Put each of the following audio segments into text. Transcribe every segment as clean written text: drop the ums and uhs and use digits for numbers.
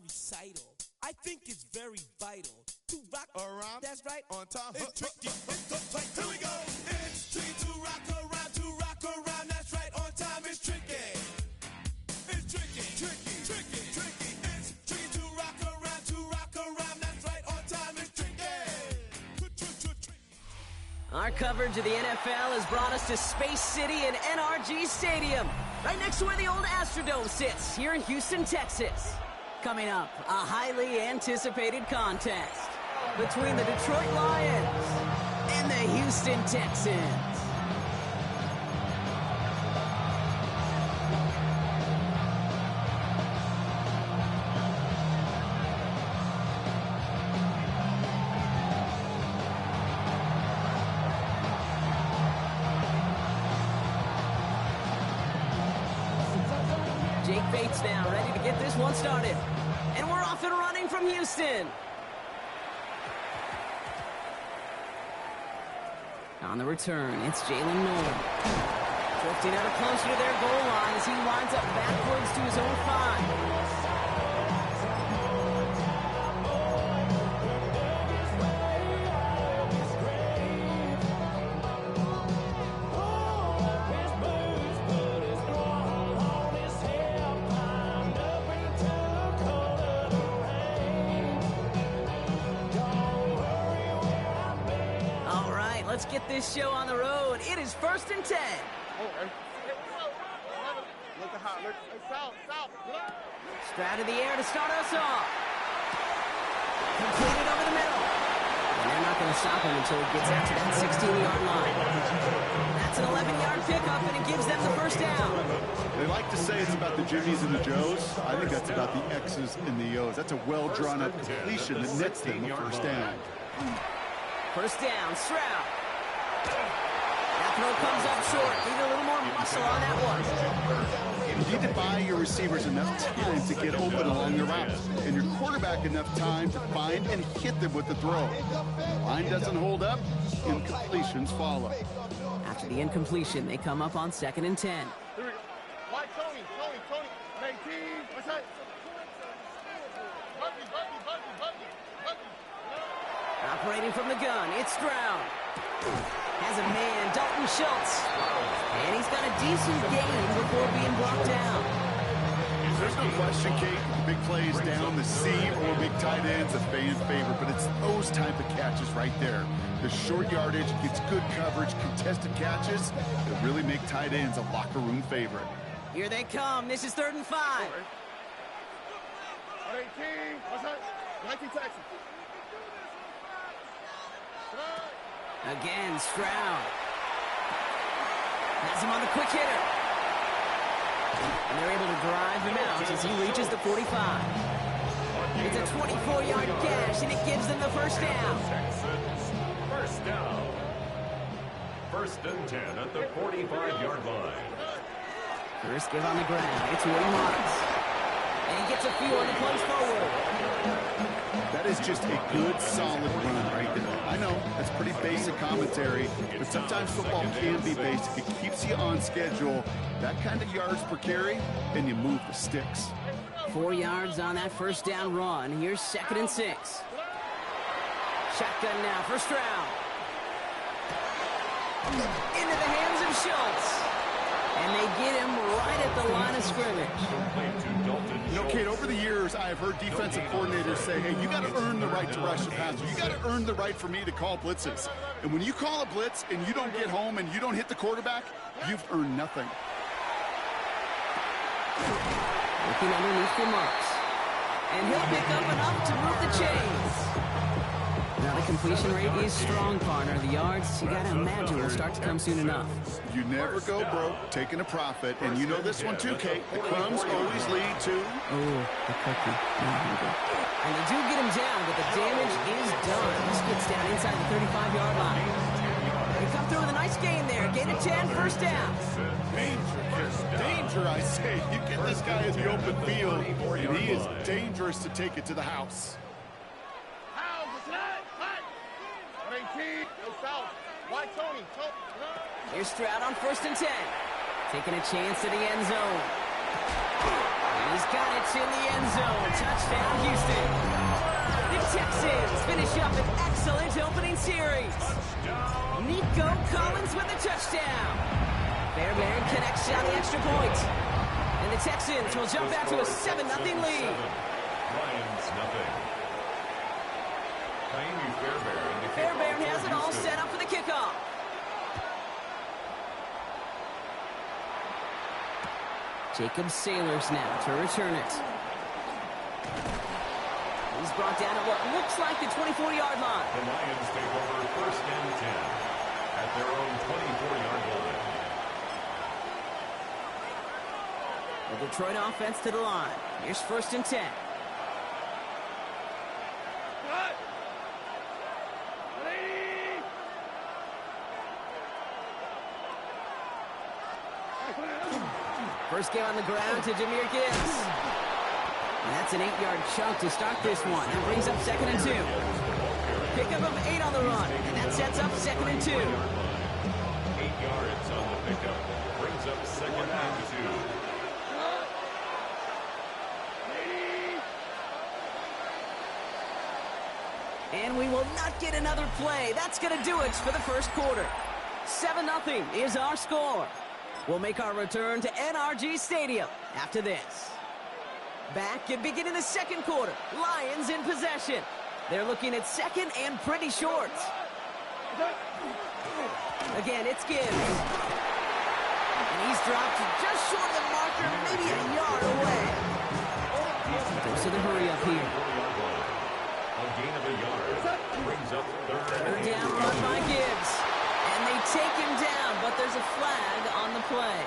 recital. I think it's very vital to rock around. That's right. On time. It's tricky. It's the play. Here we go. It's tricky to rock around. To rock around. That's right. On time. It's tricky. It's tricky. Tricky. Tricky. Tricky. It's tricky to rock around. To rock around. That's right. On time. It's tricky. Our coverage of the NFL has brought us to Space City and NRG Stadium, right next to where the old Astrodome sits, here in Houston, Texas. Coming up, a highly anticipated contest between the Detroit Lions and the Houston Texans. Jake Bates now, ready to get this one started. And we're off and running from Houston. On the return, it's Jalen Noel. Drifting ever closer to their goal line as he winds up backwards to his own 5. Let's get this show on the road. It is 1st and 10. Stroud in the air to start us off. Completed over the middle. And they're not going to stop him until he gets out to that 16-yard line. That's an 11-yard pickup, and it gives them the first down. They like to say it's about the Jimmies and the Joes. I think that's about the X's and the O's. That's a well-drawn-up completion that nets them a first down. First down, Stroud. That throw comes up short. Need a little more muscle on that one. You need to buy your receivers enough time to get open along the route, and your quarterback enough time to find and hit them with the throw. Line doesn't hold up, incompletions follow. After the incompletion, they come up on 2nd and 10. Here we go. Why, Tony? 19. What's that? Buggy. Operating from the gun, it's Stroud. Has a man, Dalton Schultz. And he's got a decent gain before being brought down. There's no question, Kate, big plays down the seam or big tight ends, a fan favorite, but it's those type of catches right there. The short yardage gets good coverage, contested catches that really make tight ends a locker room favorite. Here they come. This is 3rd and 5. 18. What's that? 19 Texas. Again, Stroud. Has him on the quick hitter. And they're able to drive him out as he reaches the 45. It's a 24-yard gash, and it gives them the first down. First down. 1st and 10 at the 45-yard line. First give on the ground. It's Will Marks. And he gets a few on the punch forward. That is just a good, solid run right there. I know, that's pretty basic commentary, but sometimes football can be basic. It keeps you on schedule. That kind of yards per carry, and you move the sticks. 4 yards on that first down run. Here's 2nd and 6. Shotgun now for Stroud. Into the hands of Schultz. And they get him right at the line of scrimmage. You know, Kate, over the years, I have heard defensive coordinators say, hey, you got to earn the right to rush the passer. You got to earn the right for me to call blitzes. And when you call a blitz and you don't get home and you don't hit the quarterback, you've earned nothing. Looking underneath for Marks. And he'll pick up enough to move the chains. Now the completion rate is strong, partner. The yards, you got to imagine, will start to come soon enough. You never go broke taking a profit. And you know this one too, Kate. The crumbs always lead to... Oh, the cookie. And they do get him down, but the damage is done. This gets down inside the 35-yard line. They come through with a nice gain there. Gain of 10, first down. Danger, I say. You get this guy in the open field, and he is dangerous to take it to the house. Here's Stroud on 1st and 10. Taking a chance to the end zone. He's got it in the end zone. Touchdown, Houston. The Texans finish up an excellent opening series. Nico Collins with a touchdown. Fairbairn connects on the extra point. And the Texans will jump out to a 7-0 lead. Lions nothing. Fairbairn has it all set up for the kickoff. Jacob Sailors now to return it. He's brought down at what looks like the 24-yard line. The Lions take over first and 10 at their own 24-yard line. The Detroit offense to the line. Here's first and 10. First game on the ground to Jahmyr Gibbs. And that's an 8-yard chunk to start this one. That brings up second and 2. Pickup of 8 on the run. And that sets up second and 2. 8 yards on the pickup. Brings up second and 2. And we will not get another play. That's going to do it for the first quarter. 7-0 is our score. We'll make our return to NRG Stadium after this. Back and beginning the second quarter. Lions in possession. They're looking at second and pretty short. Again, it's Gibbs. And he's dropped just short of the marker, maybe a yard away. Goes to the hurry up here. A gain of a yard. Brings up Third down run by Gibbs. And they take him down, but there's a flag on the play.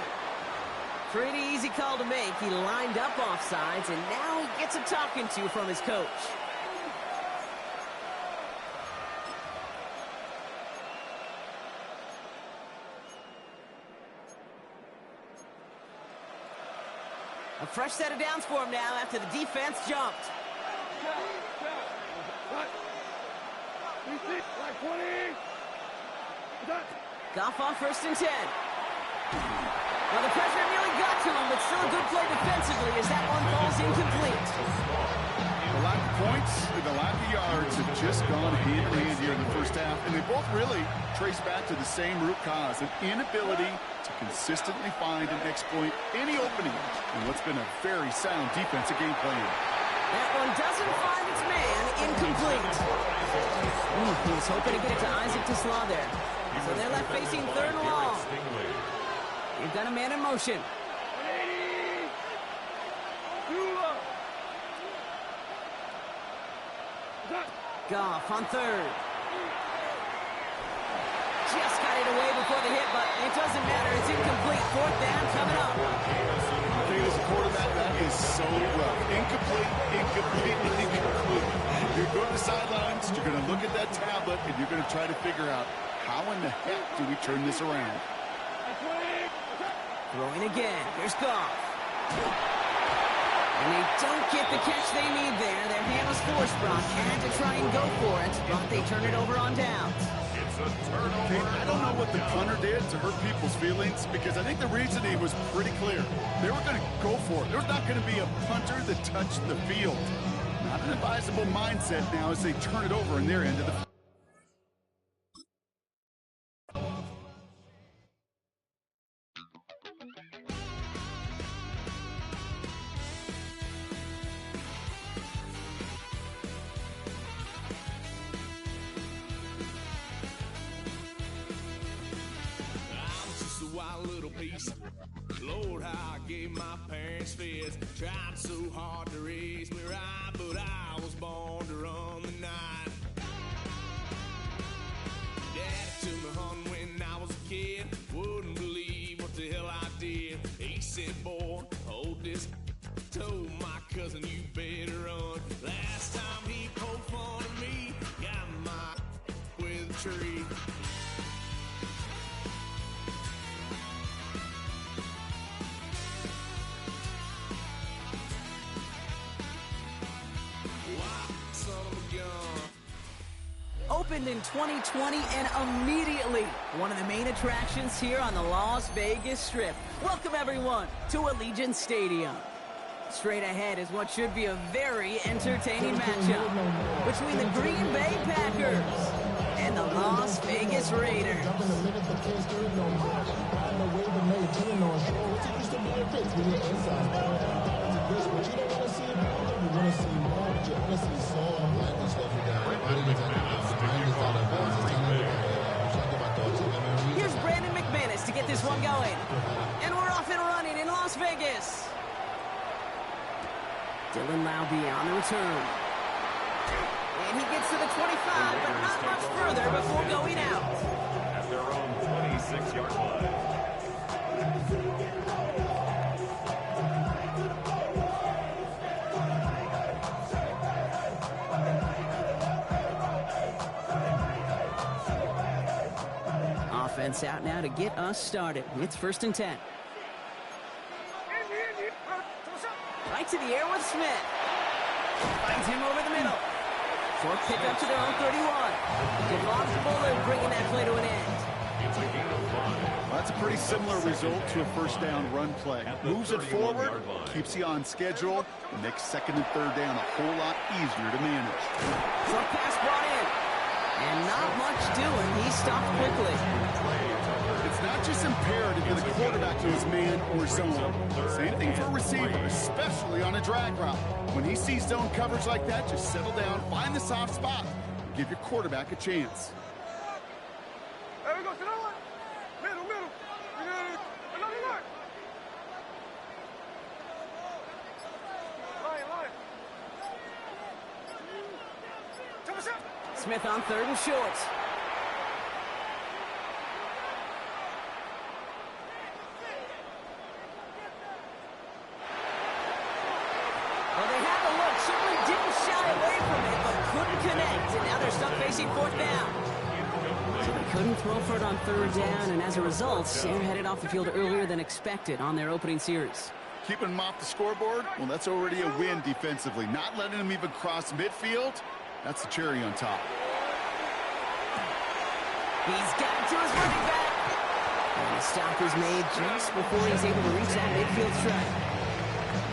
Pretty easy call to make. He lined up offsides, and now he gets a talking to from his coach. A fresh set of downs for him now after the defense jumped. Goff on first and 10. Well, the pressure nearly got to him, but still a good play defensively as that one falls incomplete. The lack of points and the lack of yards have just gone hand in hand here in the first half, and they both really trace back to the same root cause, an inability to consistently find and exploit any opening in what's been a very sound defensive game plan. That one doesn't find its man, incomplete. He was hoping to get it to Isaac Tesla there. So they're left facing third and long. They've got a man in motion. Goff on third. Just got it away before the hit, but it doesn't matter. It's incomplete. Fourth down coming up. I think as a quarterback, that is so rough. Incomplete, incomplete. You go to the sidelines, you're going to look at that tablet, and you're going to try to figure out how in the heck do we turn this around. Throwing again. Here's Goff. And they don't get the catch they need there. Their hand was forced. Brock had to try and go for it, but they turn it over on downs. It's a turnover. Okay, I don't know what the punter did to hurt people's feelings, because I think the reasoning was pretty clear. They were going to go for it. There's not going to be a punter that touched the field. Not an advisable mindset now as they turn it over in their end of the field. Lord, how I gave my parents fits. Tried so hard to raise me right, but I was born to run the night. Dad took me home when I was a kid. Wouldn't believe what the hell I did. He said, boy, hold this. Told my cousin, you better run. Last time he poked fun of me, got my with a tree. Opened in 2020 and immediately one of the main attractions here on the Las Vegas Strip. Welcome everyone to Allegiant Stadium. Straight ahead is what should be a very entertaining matchup between the Green Bay Packers and the Las Vegas Raiders. Here's Brandon McManus to get this one going. And we're off and running in Las Vegas. Dylan Laube on the return. And he gets to the 25, but not much further before going out. At their own 26-yard line. Offense out now to get us started. It's 1st and 10. Right to the air with Smith. Finds him over the middle. Short pick up to their own 31. Devon Fuller bringing that play to an end. It's a gain of 5. That's a pretty similar result to a first down run play. Moves it forward, keeps you on schedule, and makes 2nd and 3rd down a whole lot easier to manage. Short pass brought in. And not much doing. He stopped quickly. It's not just imperative that the quarterback knows man or zone. Same thing for a receiver, especially on a drag route. When he sees zone coverage like that, just settle down, find the soft spot, and give your quarterback a chance. There we go, to the one. Middle. Another line. Line. Thomas up. Smith on 3rd and short. Well, they had the look, certainly didn't shy away from it, but couldn't connect, and now they're stuck facing 4th down. So they couldn't throw for it on 3rd down, and as a result, they're headed off the field earlier than expected on their opening series. Keeping them off the scoreboard, well, that's already a win defensively. Not letting them even cross midfield, that's the cherry on top. He's got it to his running back. And the stop is made just before he's able to reach that midfield strike.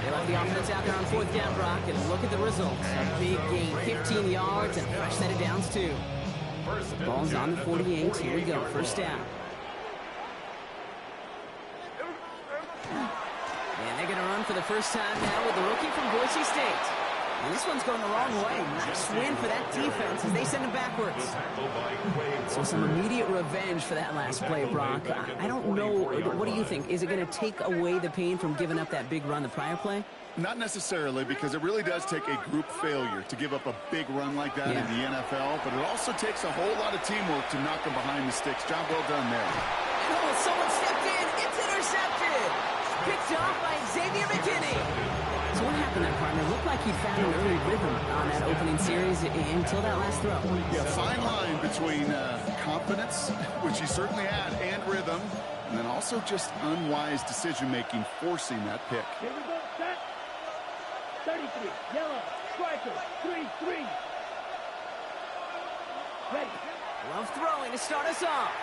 They left the offense out there on 4th down, Brock, and look at the results. A big gain, 15 yards, and a fresh set of downs, too. Ball's on the 48. Here we go, 1st down. And they're going to run for the first time now with the rookie from Boise State. And this one's going the wrong way. Nice win for that defense as they send him backwards. So some immediate revenge for that last play, Brock. I don't know. What do you think? Is it going to take away the pain from giving up that big run the prior play? Not necessarily, because it really does take a group failure to give up a big run like that in the NFL. But it also takes a whole lot of teamwork to knock them behind the sticks. Job well done there. Oh, someone stepped in. It's intercepted. Picked off by Xavier McKinney. So what happened there, partner? It looked like he found an early rhythm on that opening series until that last throw. Yeah, fine line between confidence, which he certainly had, and rhythm, and then also just unwise decision-making, forcing that pick. Here we go, set. 33, yellow, striker, 3-3. Ready. Love throwing to start us off.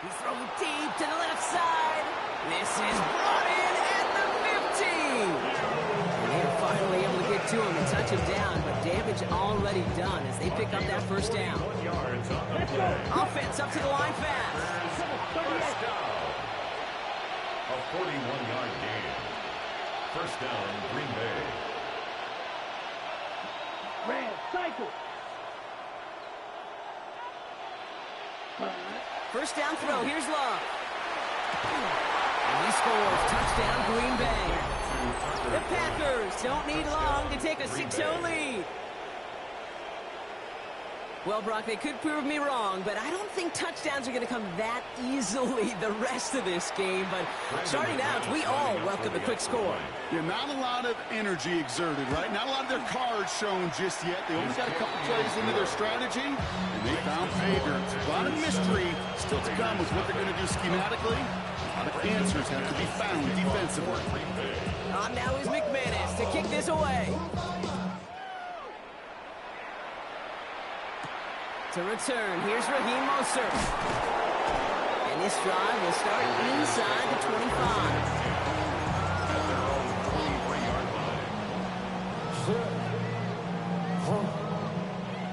He's throwing deep to the left side. This is brought in at the 15. And they're finally able to get to him and touch him down, but damage already done as they pick up that 1st down. Offense up to the line fast. First down. A 41-yard gain. 1st down, Green Bay. Red, cycle. 1st down throw. Here's Love. And he scores. Touchdown, Green Bay. The Packers don't need long to take a 6-0 lead. Well, Brock, they could prove me wrong, but I don't think touchdowns are going to come that easily the rest of this game. But starting out, we all welcome the quick score. Yeah, not a lot of energy exerted, right? Not a lot of their cards shown just yet. They only got a couple plays into their strategy, and they found pay dirt. A lot of mystery still to come with what they're going to do schematically. A lot of answers have to be found defensively. On now is McManus to kick this away. To return, here's Raheem Mostert. And this drive will start inside the 25.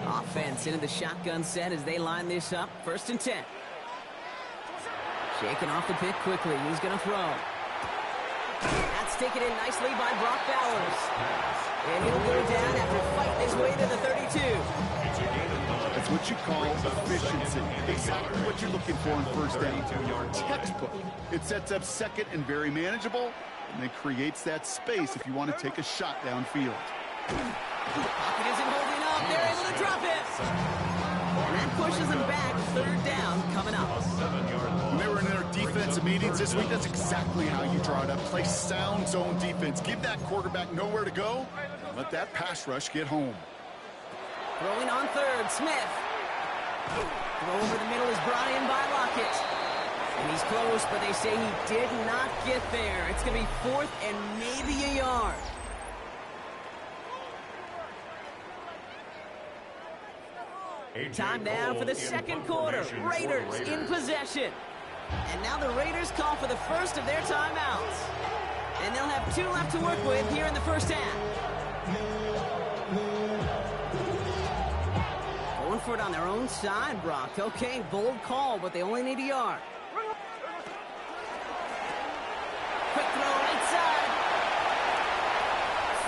Offense into the shotgun set as they line this up. 1st and 10. Shaking off the pick quickly. Who's going to throw? That's taken in nicely by Brock Bowers. And he'll go down after fighting his way to the 32. That's what you call efficiency. Exactly what you're looking for in 1st down. Textbook. It sets up 2nd and very manageable, and it creates that space if you want to take a shot downfield. Pocket isn't holding up. They're able to drop it. That pushes them back. 3rd down coming up. When they were in their defensive meetings this week, that's exactly how you draw it up. Play sound zone defense. Give that quarterback nowhere to go. Let that pass rush get home. Throwing on 3rd, Smith. Throw over the middle is brought in by Lockett. And he's close, but they say he did not get there. It's going to be 4th and maybe a yard. Time now for the 2nd quarter. Raiders in possession. And now the Raiders call for the first of their timeouts. And they'll have 2 left to work with here in the 1st half. Going for it on their own side, Brock. Okay, bold call, but they only need a yard. Quick throw right side.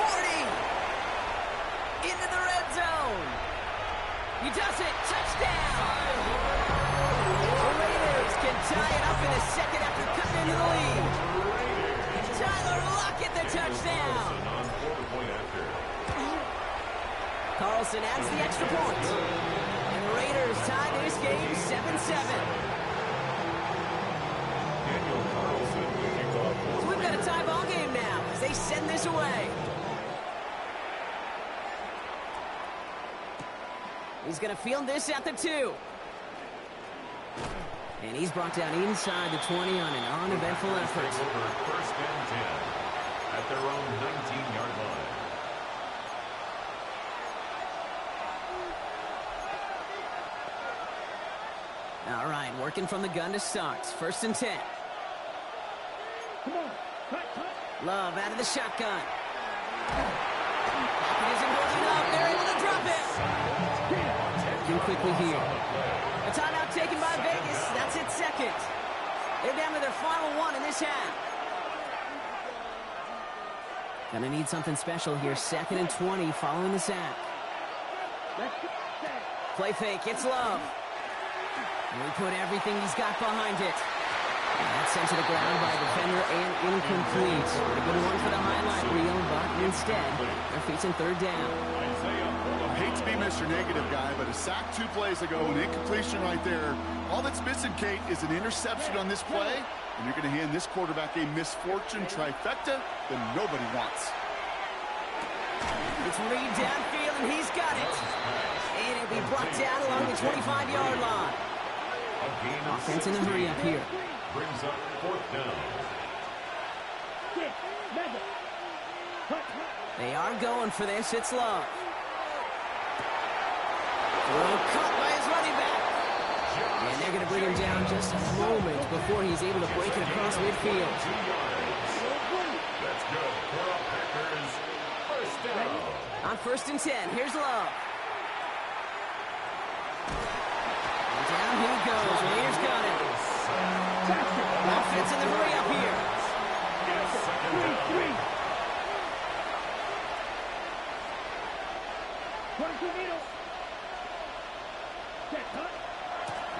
40. Into the red zone. He does it. Touchdown. The Raiders can tie it up in a second after cutting into the lead. Tyler Lockett, the touchdown. Carlson adds the extra point. And the Raiders tie this game 7-7. So we've got a tie ball game now as they send this away. He's going to field this at the 2. And he's brought down inside the 20 on an uneventful effort. 1st and 10 at their own 19-yard line. All right, working from the gun to start. 1st and 10. Come on. Cut. Love out of the shotgun. Pocket isn't holding up. They're able to drop it. Working quickly here. A timeout taken by Vegas. That's its 2nd. They're down to their final 1 in this half. Gonna need something special here. 2nd and 20 following the sack. Play fake. It's Love. And he put everything he's got behind it. And that's sent to the ground by a defender and incomplete. A good one for the highlight reel, but instead, their feet's in 3rd down. I hate to be Mr. Negative guy, but a sack 2 plays ago, an incompletion right there. All that's missing, Kate, is an interception on this play, and you're going to hand this quarterback a misfortune trifecta that nobody wants. It's Reed downfield, and he's got it. And it'll be brought down along the 25-yard line. Offense in a hurry up here. Brings up 4th down. They are going for this. It's Love. Caught by his running back. And they're going to bring him down just a moment before he's able to break it across midfield. Let's go for a Packers 1st down. On 1st and 10, here's Love. And down he goes. Raiders got it. Offense in the hurry up here.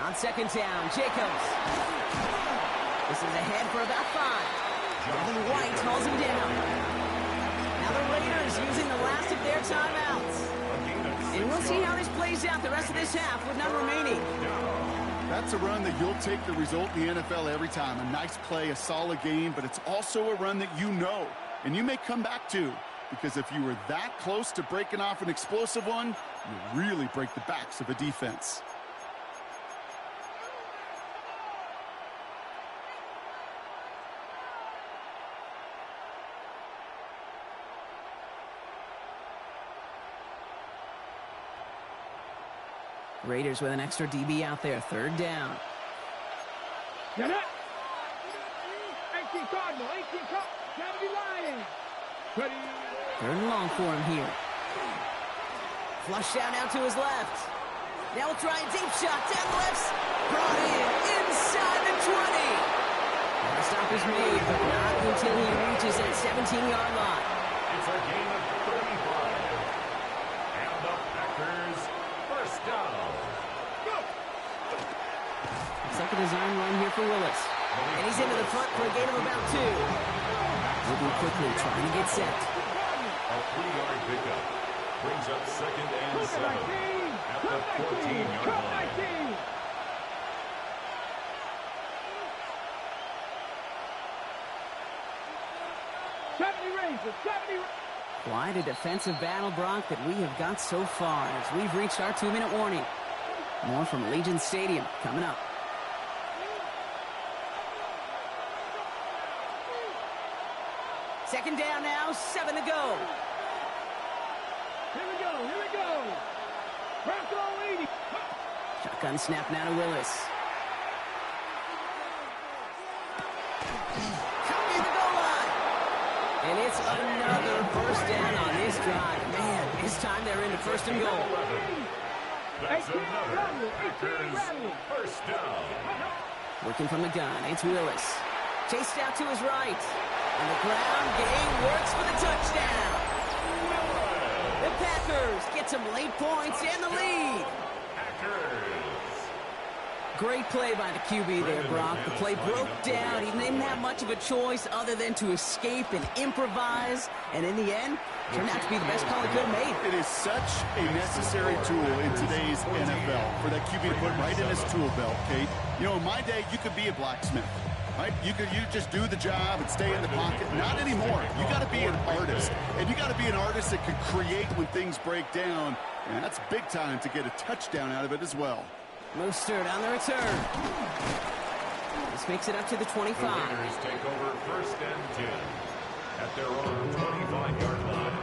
On 2nd down, Jacobs. This is ahead for about 5. Kevin White hauls him down. Now the Raiders using the last of their timeouts. And we'll see how this plays out the rest of this half with none remaining. That's a run that you'll take the result in the NFL every time. A nice play, a solid game, but it's also a run that you know, and you may come back to, because if you were that close to breaking off an explosive one, you really break the backs of a defense. Raiders with an extra DB out there. 3rd down. Get it. 18 Cardinal. 18 Cardinal. Can't be lying. Ready. Third and long for him here. Flush down now to his left. Now we'll try a deep shot down the left. Brought in inside the 20. The stop is made, but not until he reaches that 17-yard line. It's a gain of 35. And the Packers first down. Looks like a design run here for Willis. And he's into the front for a gain of about 2. Moving quickly, trying to get set. A 3-yard pickup brings up 2nd and 7 at the 14-yard line. Quite a defensive battle, Brock, that we have got so far as we've reached our 2-minute warning. More from Allegiant Stadium coming up. Second down now, 7 to go. Here we go. Bronco 80. Shotgun snap now to Willis. Coming to the goal line. And it's another first down on this drive. Man, this time they're into first and goal. That's another Packers first down. Working from the gun, it's Willis. Chased out to his right. And the ground game works for the touchdown. The Packers get some late points and the lead. Packers. Great play by the QB there, Brock. The play broke down. He didn't have much of a choice other than to escape and improvise. And in the end, turned out to be the best call he could have made. It is such a necessary tool in today's NFL for that QB to put right in his tool belt, Kate. You know, in my day, you could be a blacksmith. Right? You just do the job and stay in the pocket. Not anymore. You got to be an artist. And you got to be an artist that can create when things break down. And that's big time to get a touchdown out of it as well. Mostert on the return. This makes it up to the 25. The Raiders take over 1st and 10 at their own 25-yard line.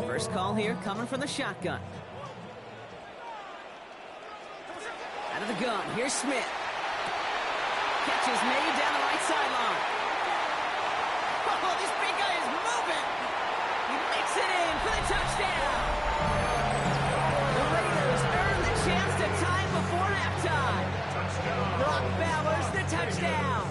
First call here coming from the shotgun. Out of the gun, here's Smith. Catch is made down the right sideline. Oh, this big guy is moving. He makes it in for the touchdown. The Raiders earn the chance to tie before halftime. Brock Bowers, the touchdown.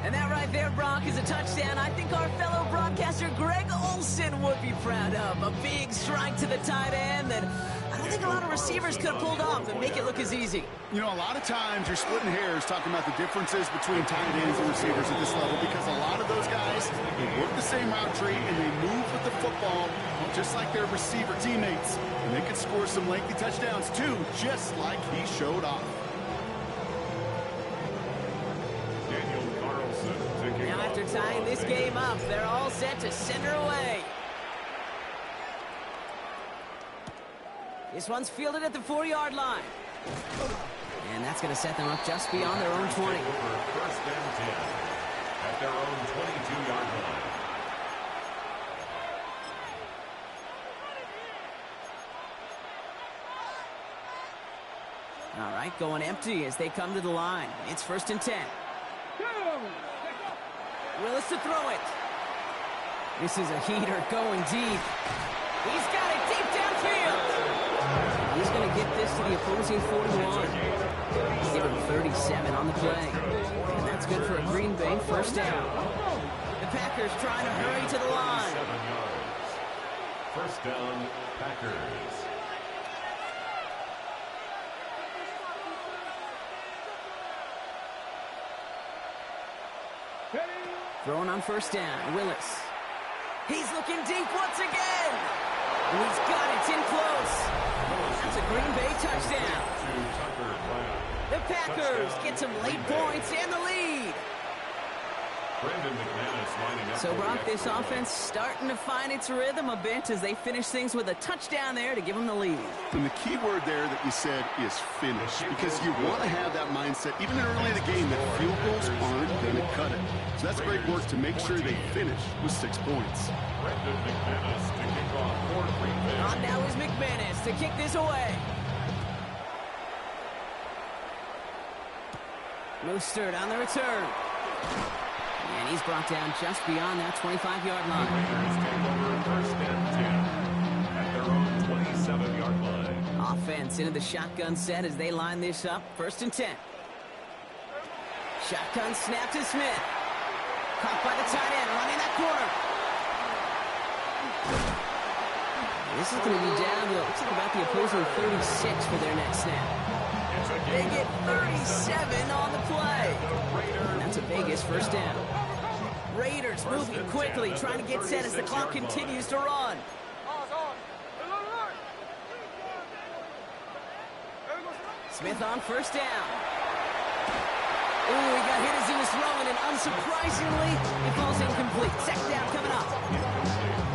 And that right there, Brock, is a touchdown I think our fellow broadcaster Greg Olsen would be proud of. A big strike to the tight end that I don't think a lot of receivers could have pulled off and make it look as easy. You know, a lot of times you're splitting hairs talking about the differences between tight ends and receivers at this level because a lot of those guys, they work the same route tree and they move with the football just like their receiver teammates. And they can score some lengthy touchdowns too, just like he showed off. Now after tying this game up, they're all set to send her away. This one's fielded at the 4-yard line. And that's going to set them up just beyond their own 20. Over 1st and 10 at their own 22-yard line. All right, going empty as they come to the line. It's 1st and 10. Willis to throw it. This is a heater going deep. He's got it deep downfield. He's going to get this to the opposing 41. Give him 37 on the play. And that's good for a Green Bay first down. The Packers trying to hurry to the line. 7 yards. First down, Packers. Throwing on first down, Willis. He's looking deep once again. And he's got it in close. That's a Green Bay touchdown. The Packers get some late points and the lead. So, Brock, this offense starting to find its rhythm a bit as they finish things with a touchdown there to give them the lead. And the key word there that you said is finish, because you want to have that mindset, even early in the game, that field goals aren't going to cut it. So that's great work to make sure they finish with 6 points. On now is McManus to kick this away. Mostert on the return. And he's brought down just beyond that 25-yard line. First and 10 at their own 27-yard line. Offense into the shotgun set as they line this up. First and 10. Shotgun snap to Smith. Caught by the tight end, running that corner. This is going to be down to, looks like about the opposing 36 for their next snap. They get 37 on the play. And that's a Vegas first down. Raiders moving quickly, trying to get set as the clock continues to run. Smith on first down. Ooh, he got hit as he was throwing, and unsurprisingly, it falls incomplete. Second down coming up.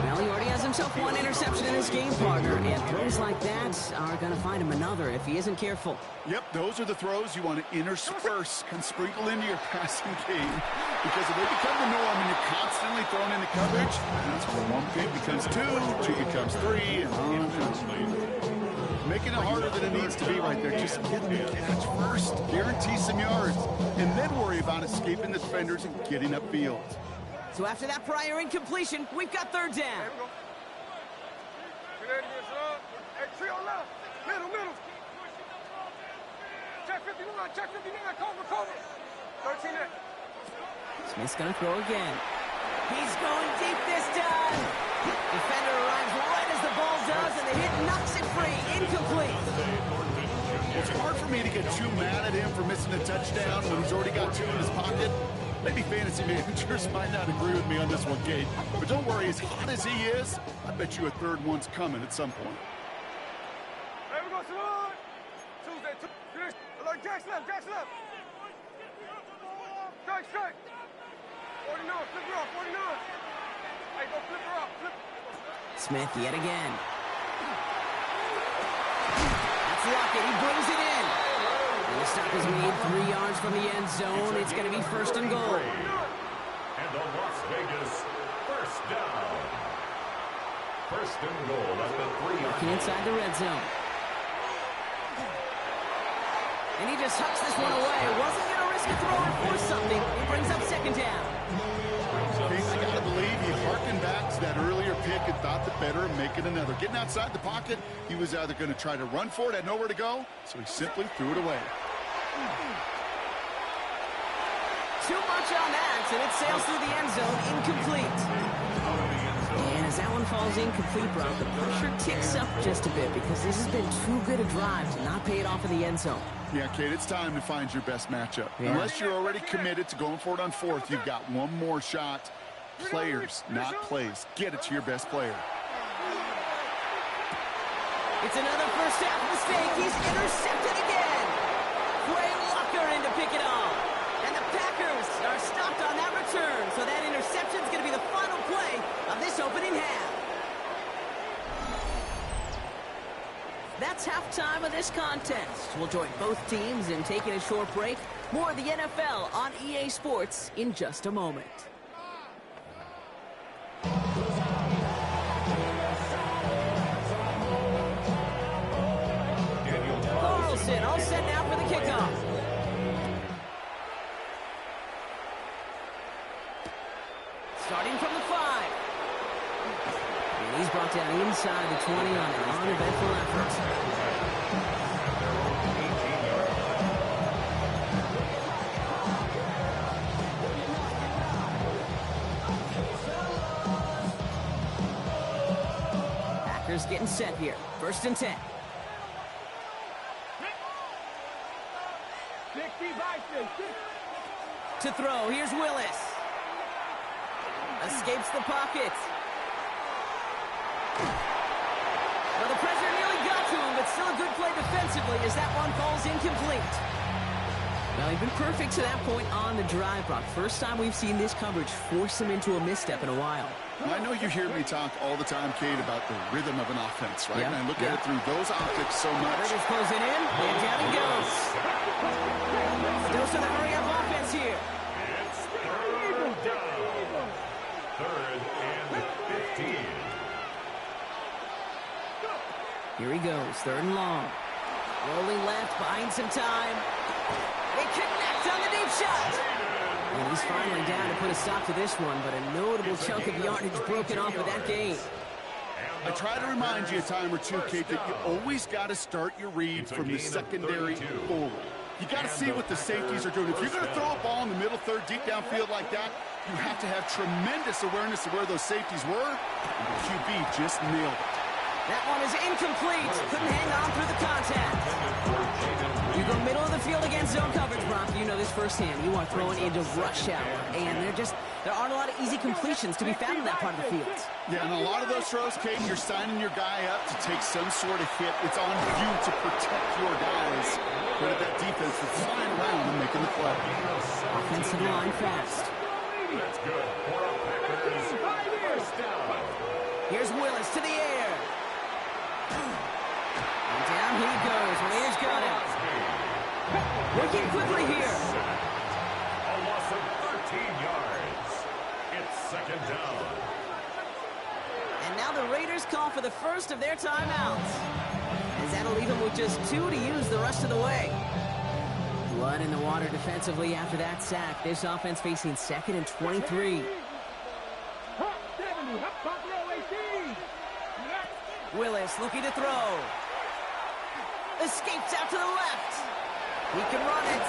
Well, he already has himself one interception in his game, partner, and throws like that are going to find him another if he isn't careful. Yep, those are the throws you want to intersperse, kind of sprinkle into your passing game, because if they become the norm and you're constantly thrown into coverage, that's where 1 pick becomes 2, 2 becomes 3, and on and on. Making it harder than it needs to be right there. Just get the catch first, guarantee some yards, and then worry about escaping the defenders and getting upfield. So after that prior incompletion, we've got third down. Hey, three on left. Middle. Check 59, cover. 13 there. Smith's going to throw again. He's going deep this time. Defender arrives right as the ball does, and the hit knocks it free. Incomplete. It's hard for me to get too mad at him for missing a touchdown when he's already got 2 in his pocket. Maybe fantasy managers might not agree with me on this one, Kate. But don't worry, as hot as he is, I bet you a third one's coming at some point. Hey, we go, Salon. Tuesday, Like Jack's left. Strike. 49, flip her up, 49. Hey, go flip her up, Smith yet again. That's Lockett, he brings it in. And the stop is made 3 yards from the end zone. It's going to be first and goal. And the Las Vegas first down. First and goal at the 3-yard Looking inside the red zone. And he just hucks this one away. Wasn't going to risk a throw or force something. He brings up second down. I gotta believe he harkened back to that earlier pick and thought the better of making another. Getting outside the pocket, he was either going to try to run for it, had nowhere to go, so he simply threw it away. Too much on that, and it sails through the end zone, incomplete. And as that one falls incomplete, Brock, the pressure ticks up just a bit because this has been too good a drive to not pay it off in the end zone. Yeah, Kate, it's time to find your best matchup. Yeah. Unless you're already committed to going for it on fourth, you've got one more shot. Players, not plays. Get it to your best player. It's another first half mistake. He's intercepted again. Quay Walker in to pick it off. And the Packers are stopped on that return. So that interception is going to be the final play of this opening half. That's halftime of this contest. We'll join both teams in taking a short break. More of the NFL on EA Sports in just a moment. Carlson all set now for the kickoff. Starting from the 5. And he's brought down inside the 20 on an uneventful effort. Packers getting set here. First and 10. 60. To throw, here's Willis. Escapes the pocket. Well, the pressure nearly got to him, but still a good play defensively as that one falls incomplete. Well, he's been perfect to that point on the drive, Brock. First time we've seen this coverage force him into a misstep in a while. I know you hear me talk all the time, Kate, about the rhythm of an offense, right? Yeah. And I look at it through those optics so much. Raiders closing in, and down he goes. Still some hurry-up offense here. It's third down. Third and 15. Here he goes, third and long. Rolling left, buying some time. They connect on the deep shot. And he's finally down to put a stop to this one, but a notable chunk of yardage broken off of that game. I try to remind you a time or two, Kate, that you always got to start your read from the secondary forward. You got to see what the safeties are doing. If you're going to throw a ball in the middle third, deep downfield like that, you have to have tremendous awareness of where those safeties were, and the QB just nailed it. That one is incomplete. Couldn't hang on through the contact. You go middle of the field against zone coverage, Brock. You know this firsthand. You are throwing into rush hour. And there aren't a lot of easy completions to be found in that part of the field. Yeah, and a lot of those throws, Kate, you're signing your guy up to take some sort of hit. It's on you to protect your guys. But at that defense that's flying around and making the play. Offensive line fast. That's good for a Packers first down. Here's Willis to the air. And down he goes. Raiders got it. Working quickly here. A loss of 13 yards. It's second down. And now the Raiders call for the first of their timeouts. As that'll leave them with just 2 to use the rest of the way. Blood in the water defensively after that sack. This offense facing 2nd and 23. Willis looking to throw. Escapes out to the left. He can run it.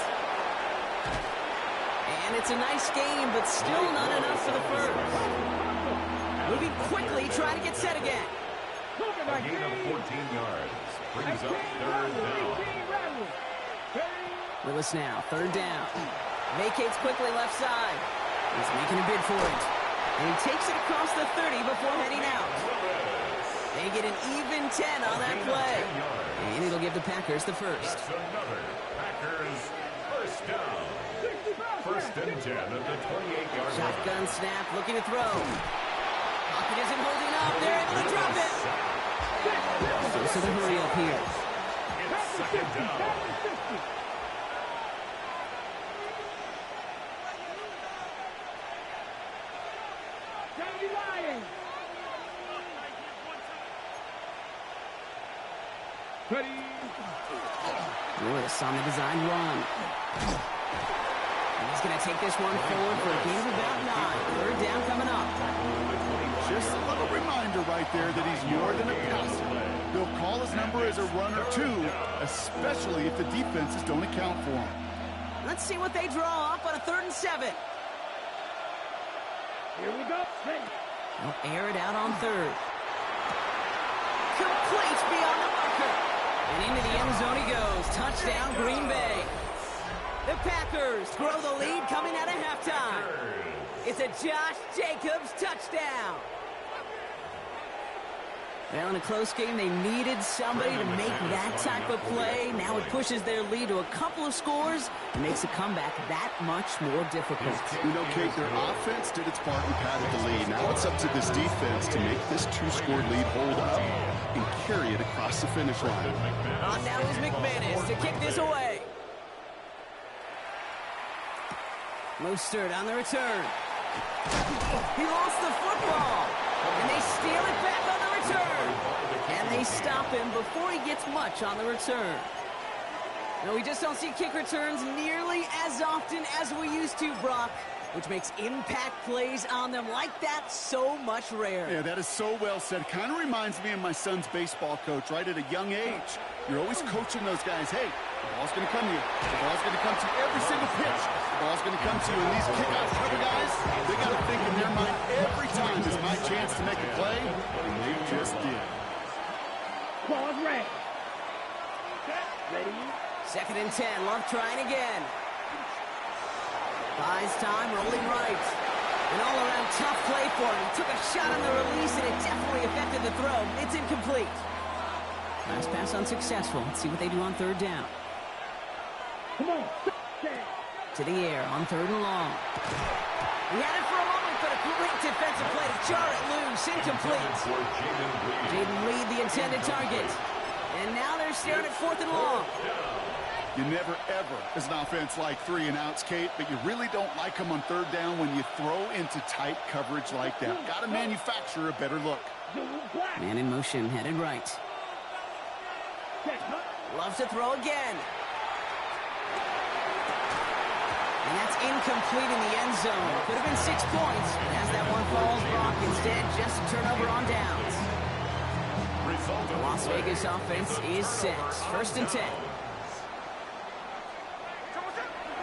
And it's a nice game, but still not enough for the first. Moving quickly, trying to get set again. A gain of 14 yards. Brings up third down. Willis now, third down. Vacates quickly left side. He's making a bid for it. And he takes it across the 30 before heading out. They get an even 10 on that play. And it'll give the Packers the first. That's another Packers first down. First and 10 at the 28-yard line. Shotgun snap, looking to throw. Pocket isn't holding up. They're able to drop it. Goes to the hurry up here. It's second down. Lewis on the design run. And he's going to take this one forward for a gain of about 9. Third down coming up. Just a little reminder right there that he's more than a passer. He'll call his number as a runner, too, especially if the defenses don't account for him. Let's see what they draw up on a 3rd and 7. Here we go. They'll air it out on 3rd. Complete beyond the marker. And into the end zone he goes. Touchdown, Green Bay. The Packers grow the lead coming out of halftime. It's a Josh Jacobs touchdown. Well, in a close game, they needed somebody to make that type of play. Now it pushes their lead to a couple of scores and makes a comeback that much more difficult. You know, Kate, their offense did its part and padded the lead. Now it's up to this defense to make this 2-score lead hold up and carry it across the finish line. On now is McManus to kick this away. Mostert on the return. He lost the football. And they steal it back on the return. And they stop him before he gets much on the return. No, we just don't see kick returns nearly as often as we used to, Brock, which makes impact plays on them like that so much rarer. Yeah, that is so well said. Kind of reminds me of my son's baseball coach, right? At a young age, you're always coaching those guys, hey, the ball's going to come to you. The ball's going to come to you every single pitch. The ball's going to come to you. And these kickoff cover guys, they got to think in their mind every time is my chance to make a play, and they just did. Ball's ready. Ready? 2nd and 10. Love trying again. Buys time, rolling right. An all-around tough play for him. He took a shot on the release, and it definitely affected the throw. It's incomplete. Last pass unsuccessful. Let's see what they do on 3rd down. Come on. To the air on 3rd and long. He had it for a moment, but a great defensive play to jar it loose. Incomplete. Jaden Reed, the intended target. And now they're staring at 4th and long. You never, ever, as an offense, like 3 and outs, Kate, but you really don't like them on 3rd down when you throw into tight coverage like that. Got to manufacture a better look. Man in motion, headed right. Loves to throw again. And that's incomplete in the end zone. Could have been 6 points, but as that one falls, Brock, instead just a turnover on downs. The Las Vegas offense is set. 1st and 10.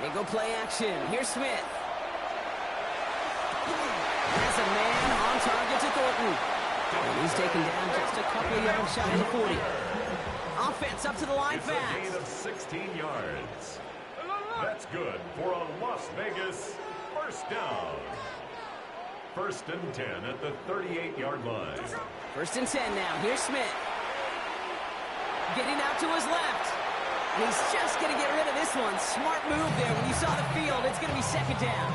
They go play action. Here's Smith. Has a man on target to Thornton. And he's taken down just a couple of yards shy of the 40. Offense up to the line fast. A gain of 16 yards. That's good for a Las Vegas 1st down. 1st and 10 at the 38-yard line. 1st and 10 now. Here's Smith. Getting out to his left. And he's just going to get rid of this one. Smart move there. When you saw the field, it's going to be 2nd down.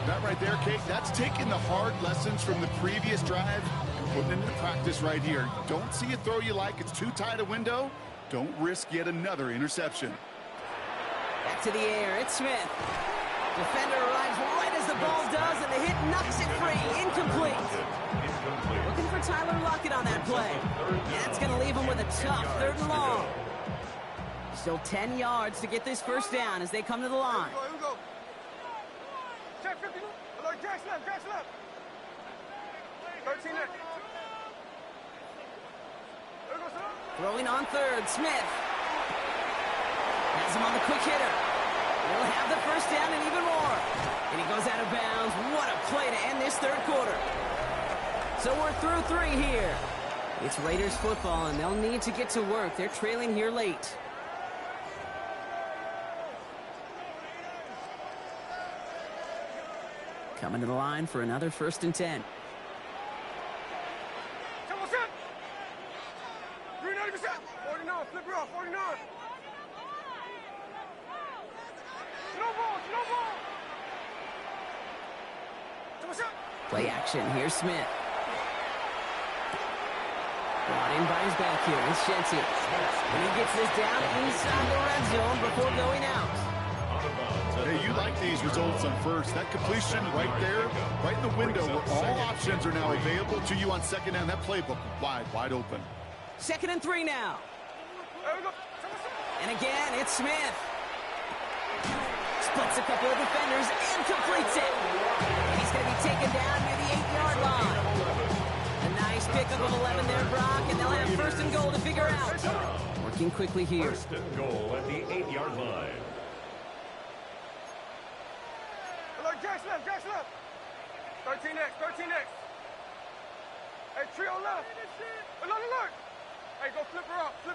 That right there, Kate, that's taking the hard lessons from the previous drive and putting it into practice right here. You don't see a throw you like. It's too tight a window. Don't risk yet another interception. Back to the air. It's Smith. Defender arrives right as the ball does, and the hit knocks it free. Incomplete. Looking for Tyler Lockett on that play. That's going to leave him with a tough 3rd and long. Still 10 yards to get this 1st down as they come to the line. Here we go. Check 50. Hello, Jack's left. 13 next. Here we go, son. Throwing on 3rd, Smith. Has him on the quick hitter. He'll have the 1st down and even more. And he goes out of bounds. What a play to end this 3rd quarter. So we're through 3 here. It's Raiders football, and they'll need to get to work. They're trailing here late. Coming to the line for another 1st and 10. Come on, set. 390%. 49. Flip her off. 49. Snowball. Come on, set. Play action. Here's Smith. Brought in by his back here. It's Shenty. And he gets this down inside the red zone before going out. Hey, you like these results on 1st. That completion right there, right in the window where all options are now available to you on 2nd down. That playbook wide open. 2nd and 3 now. There we go. And again, it's Smith. Splits a couple of defenders and completes it. And he's going to be taken down near the 8-yard line. A nice pickup of 11 there, Brock, and they'll have 1st and goal to figure out. Working quickly here. 1st and goal at the 8-yard line. Hello, Jack's left. 13 next. Hey, trio left. Alert. Hey, go flip her up. There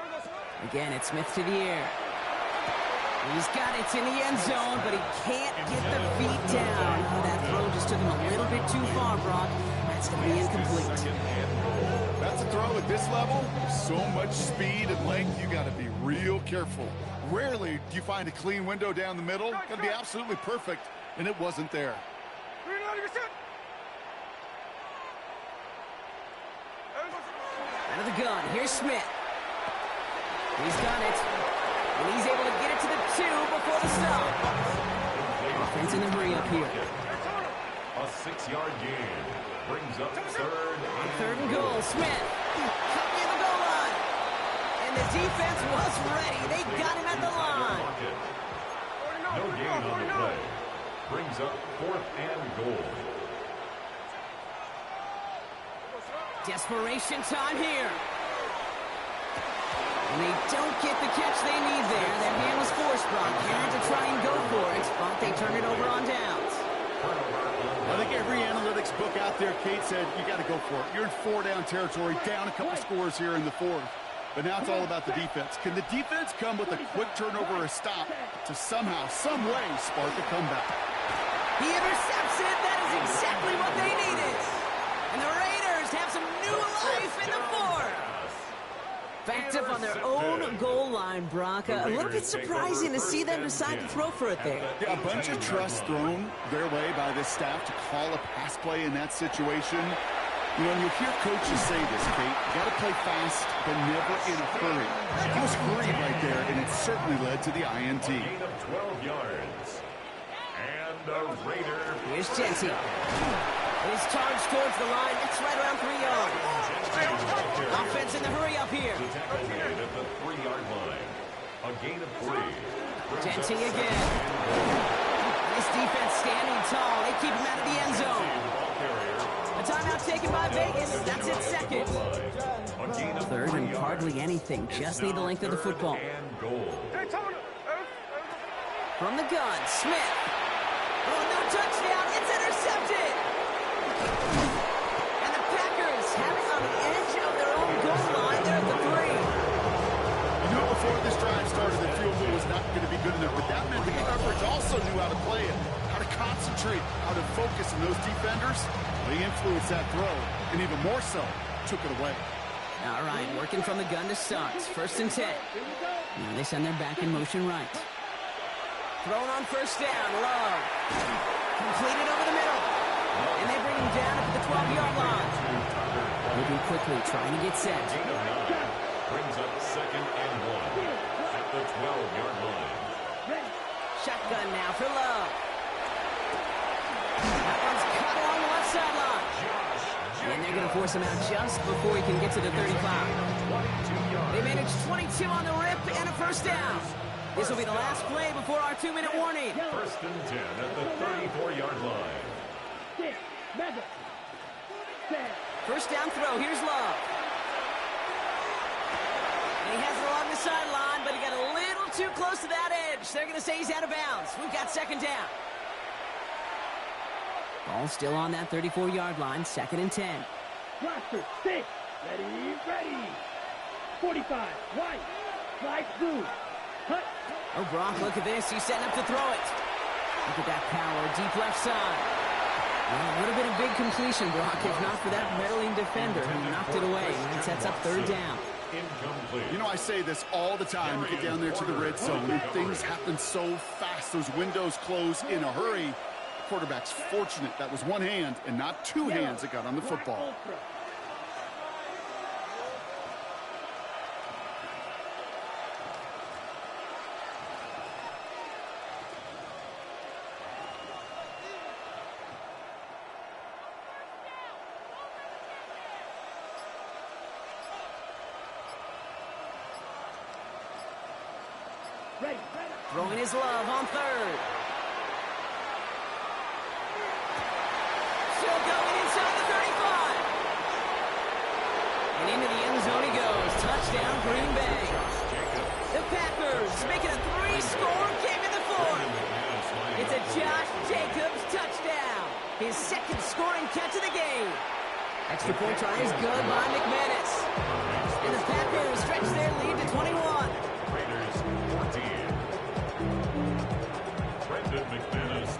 we go, son. Again, it's Smith to the air. He's got it. It's in the end zone, but he can't get the feet down. Oh, that throw just took him a little bit too far, Brock. That's going to be incomplete. That's a throw at this level. So much speed and length, you got to be real careful. Rarely do you find a clean window down the middle. Got to be absolutely perfect, and it wasn't there. 390%. Out of the gun, here's Smith. He's done it. And he's able to get it to the 2 before the stop. Offense in the hurry up here. A 6-yard gain brings up 3rd On 3rd and goal, Smith. Cut near the goal line. And the defense was ready. They got him at the line. No gain on the play. Brings up 4th and goal. Desperation time here. And they don't get the catch they need there. That man was forced, Brock. Had to try and go for it, but they turn it over on downs. I think every analytics book out there, Kate, said you got to go for it. You're in 4-down territory, down a couple scores here in the 4th. But now it's all about the defense. Can the defense come with a quick turnover or a stop to somehow, some way, spark a comeback? He intercepts it. That is exactly what they needed. And the Raiders have some new life in the 4th. Backed up on their own goal line, Brock. A little bit surprising to see them decide to throw for it there. Yeah, a bunch of trust thrown their way by this staff to call a pass play in that situation. You know, and you hear coaches say this, Kate, you got to play fast, but never in a hurry. He was hurried right there, and it certainly led to the INT. Gain of 12 yards. And a Raider. Here's Genty. His charge towards the line. It's right around 3 yards. Offense in the hurry up here. The tackle made at the 3-yard line. A gain of 3. Genty again. This defense standing tall. They keep him out of the end zone. A timeout taken by Vegas. That's its second. A gain of Third 3 and yards. hardly anything. Just need the length of the football. And goal. Hey, Tony. From the gun, Smith. Oh, no touchdown. It's intercepted. And the Packers have it on the edge of their own goal line. They're at the 3. You knew before this drive started the field goal was not going to be good enough, but that meant the coverage also knew how to play it, how to concentrate, how to focus, and those defenders, they influenced that throw, and even more so, took it away. All right, working from the gun to start. First and 10. Now they send their back in motion right. Thrown on first down, Love. Completed over the middle. And they bring him down at the 12-yard line. Moving quickly, trying to get set. Gain of 9. Brings up 2nd and 1 at the 12-yard line. Shotgun now for Love. That one's cut along the left sideline. And they're going to force him out just before he can get to the 35. They managed 22 on the rip and a first down. This will be the last play before our 2-minute warning. First and 10 at the 34-yard line. First down throw. Here's Love. And he has it along the sideline, but he got a little too close to that edge. They're going to say he's out of bounds. We've got second down. Ball still on that 34-yard line. Second and 10. Roster, 6. Ready. 45. Right. Slide through. Cut. Oh, Brock, look at this. He's setting up to throw it. Look at that power. Deep left side. Well, it would have been a big completion, Brock, if not for that meddling defender who knocked it away. And that sets up third down. Incomplete. You know, I say this all the time. You get down there to the red zone, and things happen so fast. Those windows close in a hurry. The quarterback's fortunate that was one hand and not two hands that got on the football. Throwing his Love on third. Still going inside the 35. And into the end zone he goes. Touchdown, Green Bay. The Packers making a 3-score game in the fourth. It's a Josh Jacobs touchdown. His second scoring catch of the game. Extra point try is good by McManus. And the Packers stretch their lead to 21. Raiders 14.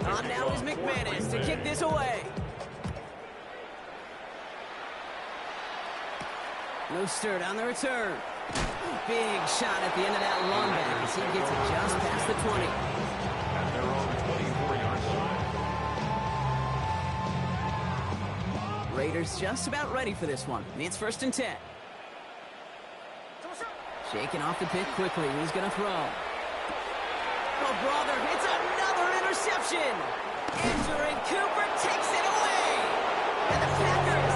On now is McManus to kick this away. Mostert on the return. Big shot at the end of that long back as he gets it just past the 20. At their own 24-yard line. Raiders just about ready for this one. It's first and 10. Shaking off the pick quickly. He's going to throw. Oh, brother, it's another interception. Andrew Cooper takes it away. And the Packers